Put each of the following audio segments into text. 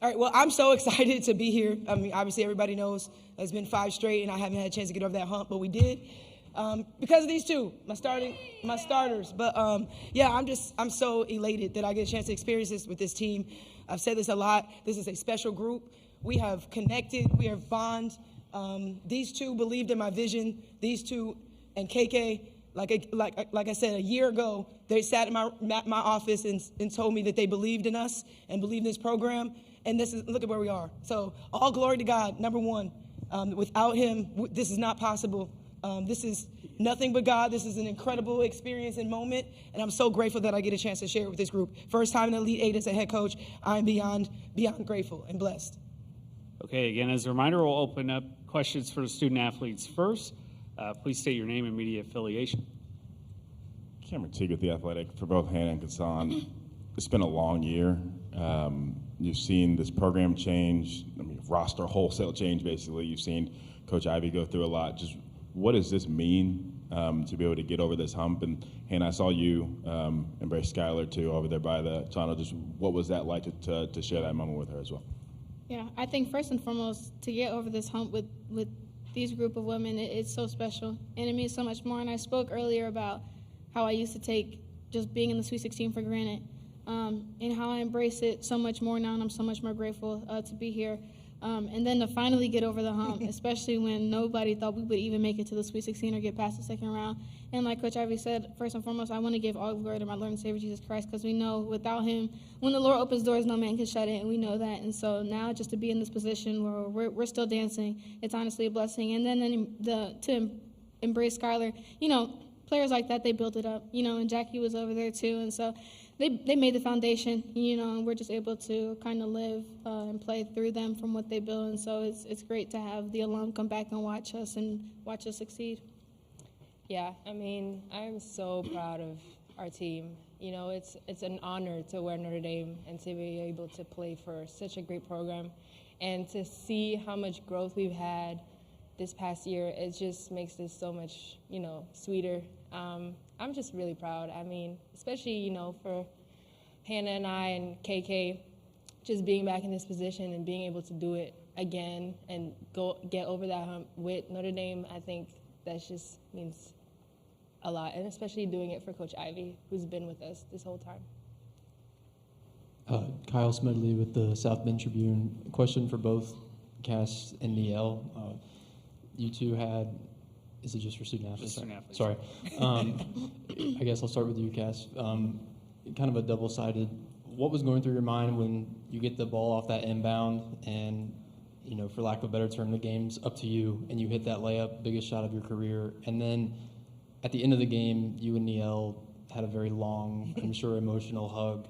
All right, well, I'm so excited to be here. I mean, obviously, everybody knows it's been 5 straight, and I haven't had a chance to get over that hump, but we did because of these two, my starters. But, I'm so elated that I get a chance to experience this with this team. I've said this a lot. This is a special group. We have connected. We are bond. These two believed in my vision. These two and KK, like I said, a year ago, they sat in my office and told me that they believed in us and believed in this program. And look at where we are. So all glory to God, number one. Without him, this is not possible. This is nothing but God. This is an incredible experience and moment. And I'm so grateful that I get a chance to share it with this group. First time in the Elite Eight as a head coach. I'm beyond grateful and blessed. Okay, again, as a reminder, we'll open up questions for the student athletes first. Please state your name and media affiliation. Cameron Teague with The Athletic. For both Hannah and Cassandre, it's been a long year. You've seen this program change, roster wholesale change, basically. You've seen Coach Ivey go through a lot. Just what does this mean to be able to get over this hump? And Hannah, I saw you embrace Skylar, too, over there by the tunnel. Just what was that like to share that moment with her as well? Yeah, I think first and foremost, to get over this hump with these group of women, it's so special, and it means so much more. And I spoke earlier about how I used to take just being in the Sweet 16 for granted. And how I embrace it so much more now, and I'm so much more grateful to be here. And then to finally get over the hump, especially when nobody thought we would even make it to the Sweet 16 or get past the second round. And like Coach Ivey said, first and foremost, I want to give all glory to my Lord and Savior Jesus Christ, because we know without him, when the Lord opens doors, no man can shut it, and we know that. And so now just to be in this position where we're still dancing, it's honestly a blessing. And then to embrace Skylar, players like that, they built it up, and Jackie was over there too. And so they made the foundation, and we're just able to kind of live and play through them from what they build. And so it's great to have the alum come back and watch us succeed. Yeah, I'm so proud of our team. It's an honor to wear Notre Dame and to be able to play for such a great program, and to see how much growth we've had this past year. It just makes this so much, sweeter. I'm just really proud. Especially, for Hannah and I and KK, just being back in this position and being able to do it again and get over that hump with Notre Dame. I think that just means a lot, and especially doing it for Coach Ivey, who's been with us this whole time. Kyle Smedley with the South Bend Tribune. A question for both Cass and Niele. You two had, is it just for student athletes? Student athletes. Sorry. I guess I'll start with you, Cass. Kind of a double-sided, what was going through your mind when you get the ball off that inbound and, for lack of a better term, the game's up to you and you hit that layup, biggest shot of your career, and then at the end of the game, you and Niele had a very long, I'm sure, emotional hug.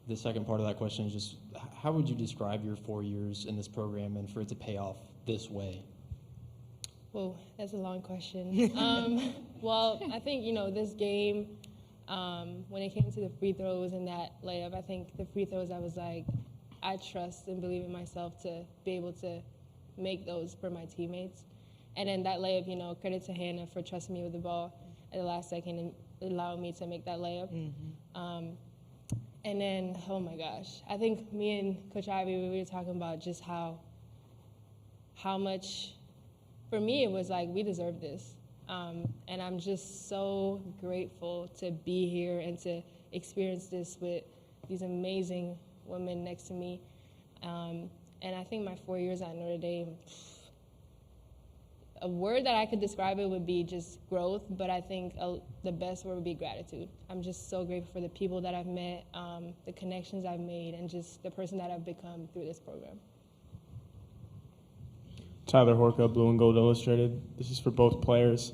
The second part of that question is just, how would you describe your 4 years in this program and for it to pay off this way? Well, that's a long question. Well, I think, this game, when it came to the free throws and that layup, I think the free throws, I was like, I trust and believe in myself to be able to make those for my teammates. And then that layup, credit to Hannah for trusting me with the ball at the last second and allowing me to make that layup. Mm-hmm. And then, oh my gosh, I think me and Coach Ivey, we were talking about just how much, for me, it was like, we deserve this. And I'm just so grateful to be here and to experience this with these amazing women next to me. And I think my 4 years at Notre Dame, a word that I could describe it would be just growth, but I think the best word would be gratitude. I'm just so grateful for the people that I've met, the connections I've made, and just the person that I've become through this program. Tyler Horka, Blue and Gold Illustrated. This is for both players.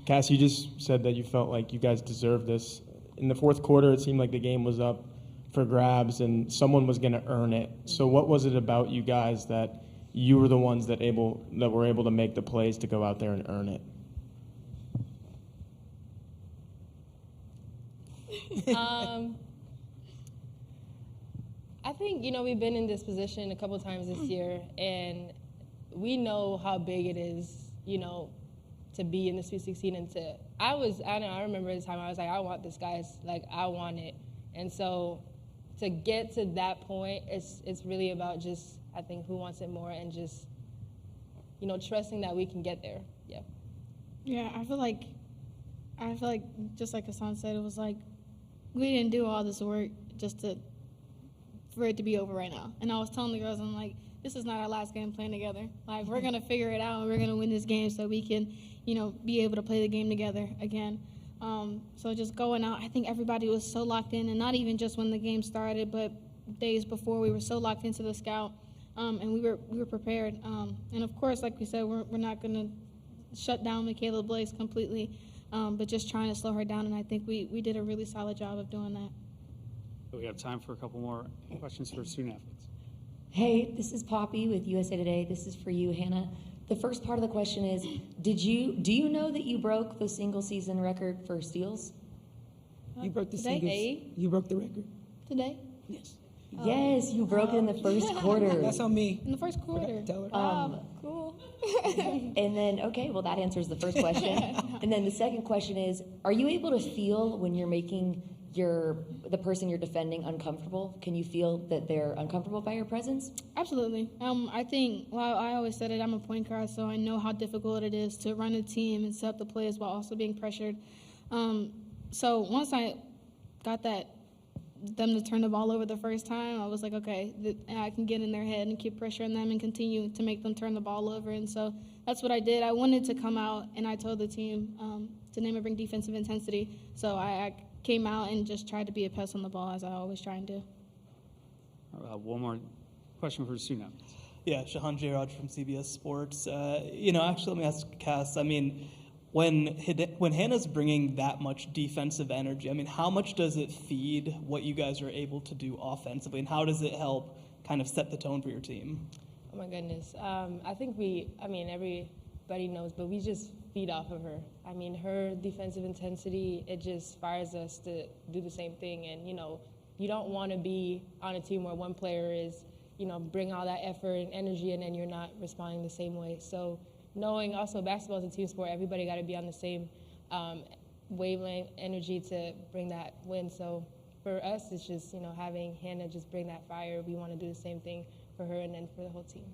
Cass, you just said that you felt like you guys deserved this. In the fourth quarter, it seemed like the game was up for grabs and someone was going to earn it. So what was it about you guys that you were the ones that were able to make the plays to go out there and earn it? I think, we've been in this position a couple times this year, and we know how big it is, to be in the Sweet 16 and I remember the time I was like, I want this, guys. Like, I want it. And so to get to that point, it's really about just, I think, who wants it more and just, trusting that we can get there. Yeah. Yeah, I feel like just like Cassandre said, it was like we didn't do all this work just for it to be over right now. And I was telling the girls, I'm like, this is not our last game playing together. Like, we're going to figure it out, and we're going to win this game so we can, be able to play the game together again. So just going out, I think everybody was so locked in, and not even just when the game started, but days before, we were so locked into the scout, and we were prepared. And of course, like we said, we're not going to shut down Michaela Blaze completely, but just trying to slow her down, and I think we did a really solid job of doing that. We have time for a couple more questions for student athletes. Hey, this is Poppy with USA Today. This is for you, Hannah. The first part of the question is, do you know that you broke the single season record for steals? You broke the Today? singles. You broke the record. Today? Yes. Yes, you broke it in the first quarter. That's on me. In the first quarter. Tell her. Cool. And then, okay, well, that answers the first question. And then the second question is, are you able to feel when you're making the person you're defending uncomfortable? Can you feel that they're uncomfortable by your presence? Absolutely. I think, well, I always said it, I'm a point guard, so I know how difficult it is to run a team and set up the plays while also being pressured. So once I got them to turn the ball over the first time, I was like, okay, I can get in their head and keep pressuring them and continue to make them turn the ball over. And so that's what I did. I wanted to come out, and I told the team to name and bring defensive intensity. So I came out and just tried to be a pest on the ball, as I always try and do. One more question for student athletes. Yeah, Shahan Jairaj from CBS Sports. Actually, let me ask Cass. I mean, when Hannah's bringing that much defensive energy, I mean, how much does it feed what you guys are able to do offensively, and how does it help kind of set the tone for your team? Oh my goodness. I think everybody knows, but we just feed off of her. I mean, her defensive intensity, it just fires us to do the same thing. And, you don't want to be on a team where one player is, bring all that effort and energy, and then you're not responding the same way. So knowing also basketball is a team sport, everybody got to be on the same wavelength, energy to bring that win. So for us, it's just, having Hannah just bring that fire. We want to do the same thing for her and then for the whole team.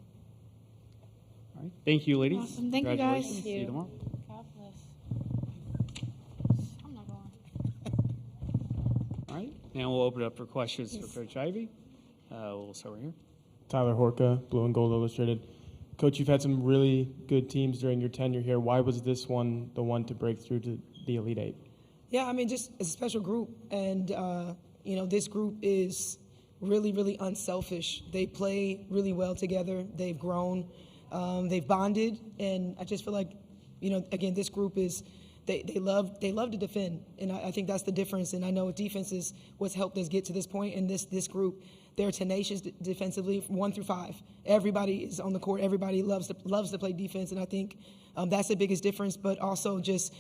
All right. Thank you, ladies. Awesome. Thank you, guys. Congratulations. See you tomorrow. God bless. I'm not going. All right. Now we'll open it up for questions for Coach Ivey. We'll start right here. Tyler Horka, Blue and Gold Illustrated. Coach, you've had some really good teams during your tenure here. Why was this one the one to break through to the Elite Eight? Yeah, I mean, just it's a special group. And, this group is really, really unselfish. They play really well together. They've grown. They've bonded. And I just feel like, again, this group is they love to defend. And I think that's the difference. And I know defense is what's helped us get to this point. And this group, they're tenacious defensively, 1 through 5. Everybody is on the court. Everybody loves to play defense. And I think that's the biggest difference. But also just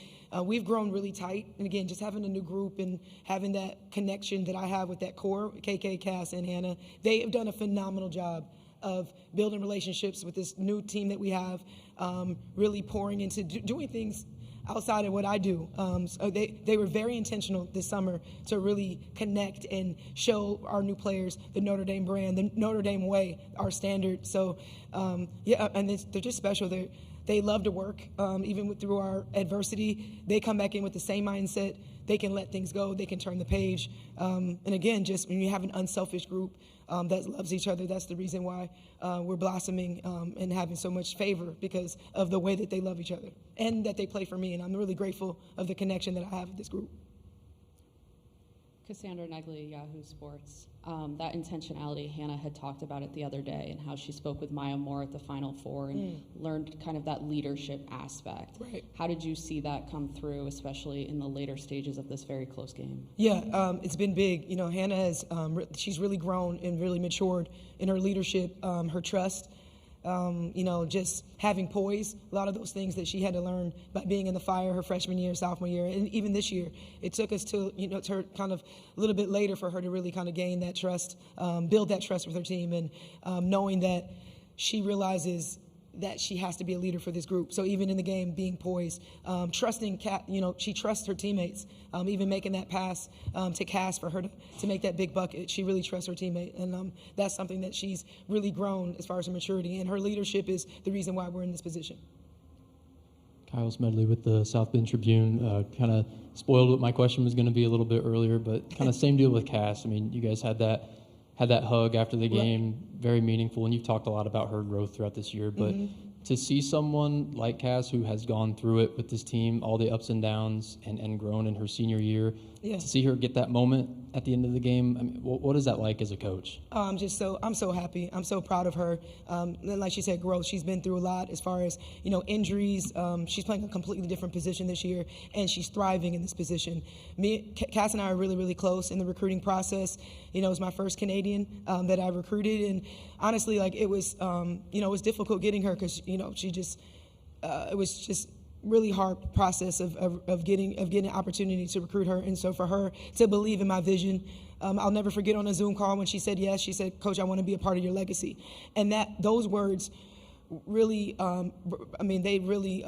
we've grown really tight. And again, just having a new group and having that connection that I have with that core, KK, Cass, and Hannah, they have done a phenomenal job of building relationships with this new team that we have, really pouring into doing things outside of what I do. So they were very intentional this summer to really connect and show our new players the Notre Dame brand, the Notre Dame way, our standard. So, and they're just special. They love to work, even through our adversity. They come back in with the same mindset. They can let things go. They can turn the page. And again, just when you have an unselfish group that loves each other, that's the reason why we're blossoming and having so much favor, because of the way that they love each other and that they play for me. And I'm really grateful of the connection that I have with this group. Cassandre, Yahoo Sports. That intentionality, Hannah had talked about it the other day, and how she spoke with Maya Moore at the Final Four and learned kind of that leadership aspect. Right. How did you see that come through, especially in the later stages of this very close game? Yeah, it's been big. Hannah has, she's really grown and really matured in her leadership, her trust, just having poise, a lot of those things that she had to learn by being in the fire her freshman year, sophomore year, and even this year. It took us to her kind of a little bit later for her to really kind of gain that trust, build that trust with her team, and knowing that she realizes that she has to be a leader for this group. So even in the game, being poised, trusting she trusts her teammates. Even making that pass to Cass for her to make that big bucket, she really trusts her teammate, and that's something that she's really grown as far as her maturity. And her leadership is the reason why we're in this position. Kyle Smedley with the South Bend Tribune. Kind of spoiled what my question was going to be a little bit earlier, but kind of same deal with Cass. I mean, you guys had that hug after the game, very meaningful, and you've talked a lot about her growth throughout this year. But to see someone like Cass, who has gone through it with this team, all the ups and downs, and grown in her senior year, to see her get that moment at the end of the game, I mean, what is that like as a coach? I'm so happy. I'm so proud of her. And like she said, growth. She's been through a lot as far as, injuries. She's playing a completely different position this year, and she's thriving in this position. Cass and I are really, really close in the recruiting process. It was my first Canadian that I recruited, and honestly, it was, it was difficult getting her because, she just, it was just really hard process of getting an opportunity to recruit her. And so for her to believe in my vision, I'll never forget on a Zoom call when she said yes. She said, "Coach, I want to be a part of your legacy." And those words really, they really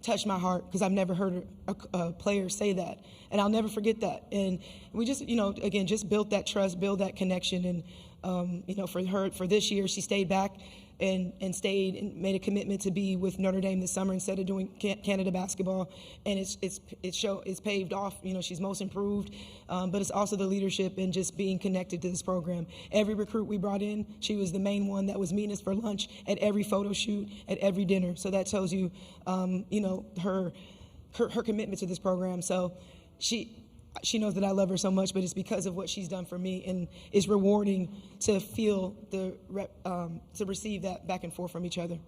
touched my heart, because I've never heard a player say that, and I'll never forget that. And we just, again, just built that trust, build that connection. And for her, for this year, she stayed back and stayed and made a commitment to be with Notre Dame this summer instead of doing Canada basketball, and it's paved off. She's most improved, but it's also the leadership and just being connected to this program. Every recruit we brought in, she was the main one that was meeting us for lunch at every photo shoot, at every dinner. So that tells you, her commitment to this program. So she knows that I love her so much, but it's because of what she's done for me, and it's rewarding to feel to receive that back and forth from each other.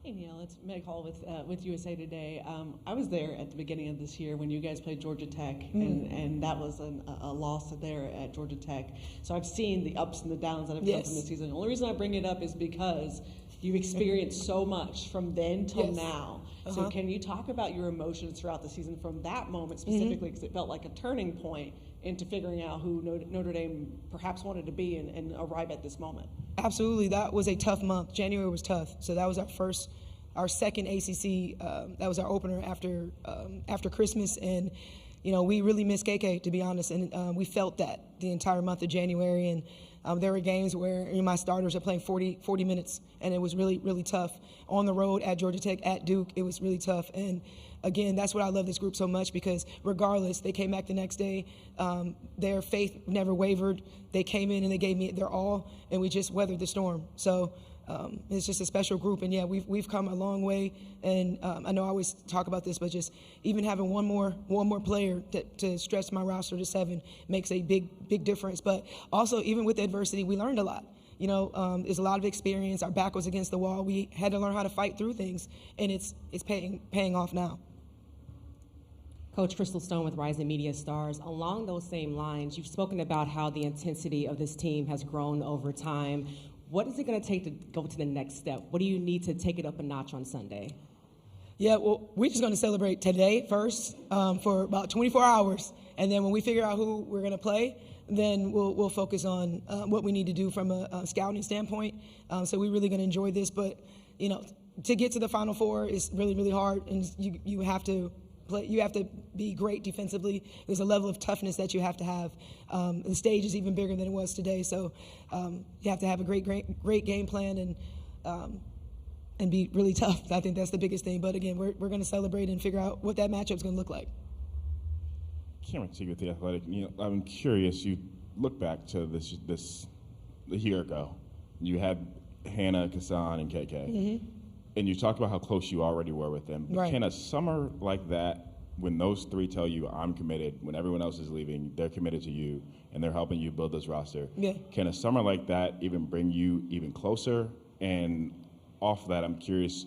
Hey Niele, it's Meg Hall with USA Today. I was there at the beginning of this year when you guys played Georgia Tech, and that was a loss there at Georgia Tech. So I've seen the ups and the downs that have come from this season. The only reason I bring it up is because you've experienced so much from then till now. So can you talk about your emotions throughout the season from that moment specifically, because it felt like a turning point into figuring out who Notre Dame perhaps wanted to be and arrive at this moment? Absolutely. That was a tough month. January was tough. So that was our second ACC. That was our opener after Christmas. And, we really missed KK, to be honest. And we felt that the entire month of January. And there were games where my starters are playing 40 minutes, and it was really, really tough. On the road, at Georgia Tech, at Duke, it was really tough. And again, that's what I love this group so much, because regardless, they came back the next day. Their faith never wavered. They came in and they gave me their all, and we just weathered the storm. So it's just a special group. And yeah, we've come a long way. And I know I always talk about this, but just even having one more player to stretch my roster to 7 makes a big difference. But also, even with adversity, we learned a lot. There's a lot of experience. Our back was against the wall. We had to learn how to fight through things, and it's paying off now. Coach Crystal Stone with Rising Media Stars. Along those same lines, you've spoken about how the intensity of this team has grown over time. What is it going to take to go to the next step? What do you need to take it up a notch on Sunday? Yeah, well, we're just going to celebrate today first for about 24 hours, and then when we figure out who we're going to play, then we'll focus on what we need to do from a scouting standpoint. So we're really going to enjoy this, but to get to the Final Four is really, really hard, and you have to play. You have to be great defensively. There's a level of toughness that you have to have. The stage is even bigger than it was today, so you have to have a great game plan and be really tough. I think that's the biggest thing. But again, we're going to celebrate and figure out what that matchup's going to look like. Cameron Teague with The Athletic. I'm curious, you look back to this a year ago. You had Hannah, Cassandre, and KK. And you talked about how close you already were with them. But can a summer like that, when those three tell you, I'm committed, when everyone else is leaving, they're committed to you, and they're helping you build this roster, can a summer like that even bring you even closer? And off that, I'm curious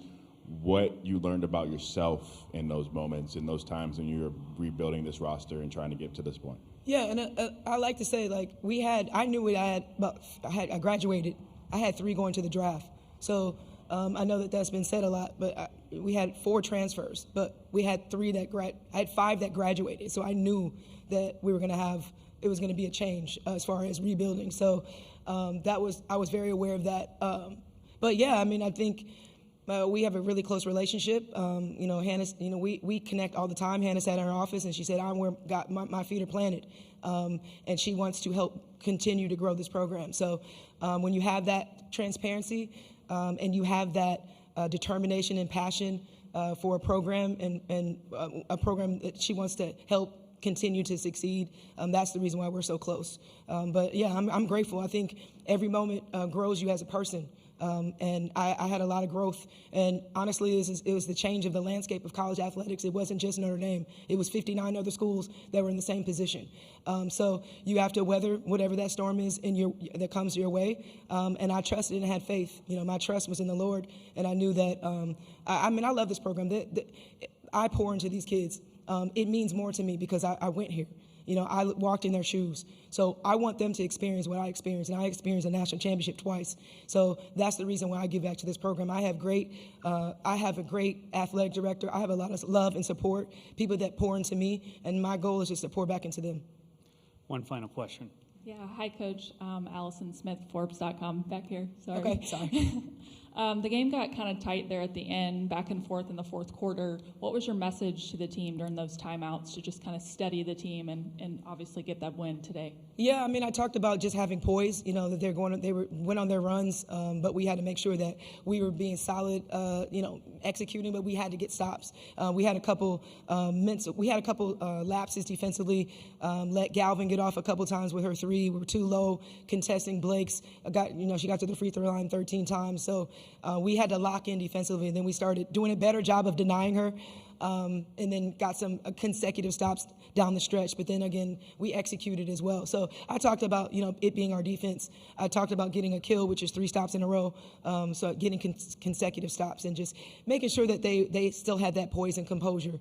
what you learned about yourself in those moments, in those times when you were rebuilding this roster and trying to get to this point. Yeah, and I like to say, I knew what I graduated. I had 3 going to the draft. So I know that's been said a lot, but we had 4 transfers, but we had 3 I had 5 that graduated. So I knew that we were going to have, it was going to be a change as far as rebuilding. So I was very aware of that. But yeah, I mean, I think we have a really close relationship. Hannah's, we connect all the time. Hannah sat in her office and she said, I'm where my feet are planted. And she wants to help continue to grow this program. So when you have that transparency and you have that determination and passion for a program and a program that she wants to help continue to succeed, that's the reason why we're so close. But yeah, I'm grateful. I think every moment grows you as a person. And I had a lot of growth. And honestly, it was the change of the landscape of college athletics. It wasn't just Notre Dame. It was 59 other schools that were in the same position. So you have to weather whatever that storm is that comes your way. And I trusted and had faith. My trust was in the Lord. And I knew that, I love this program. I pour into these kids. It means more to me because I went here. I walked in their shoes. So I want them to experience what I experienced, and I experienced a national championship twice. So that's the reason why I give back to this program. I have a great athletic director. I have a lot of love and support, people that pour into me, and my goal is just to pour back into them. One final question. Yeah, hi, Coach. Allison Smith, Forbes.com, back here. Sorry. Okay, sorry. The game got kind of tight there at the end, back and forth in the fourth quarter. What was your message to the team during those timeouts to just kind of steady the team and obviously get that win today? Yeah, I talked about just having poise. That they went on their runs, but we had to make sure that we were being solid. Executing, but we had to get stops. We had a couple lapses defensively. Let Galvin get off a couple times with her three. We were too low contesting Blake's. She got to the free throw line 13 times. So we had to lock in defensively, and then we started doing a better job of denying her. And then got some consecutive stops down the stretch. But then again, we executed as well. So I talked about, it being our defense. I talked about getting a kill, which is 3 stops in a row. So getting consecutive stops and just making sure that they still had that poise and composure,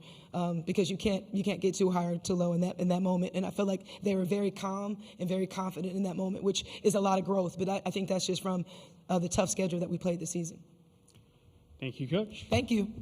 because you can't get too high or too low in that moment. And I feel like they were very calm and very confident in that moment, which is a lot of growth. But I think that's just from the tough schedule that we played this season. Thank you, Coach. Thank you.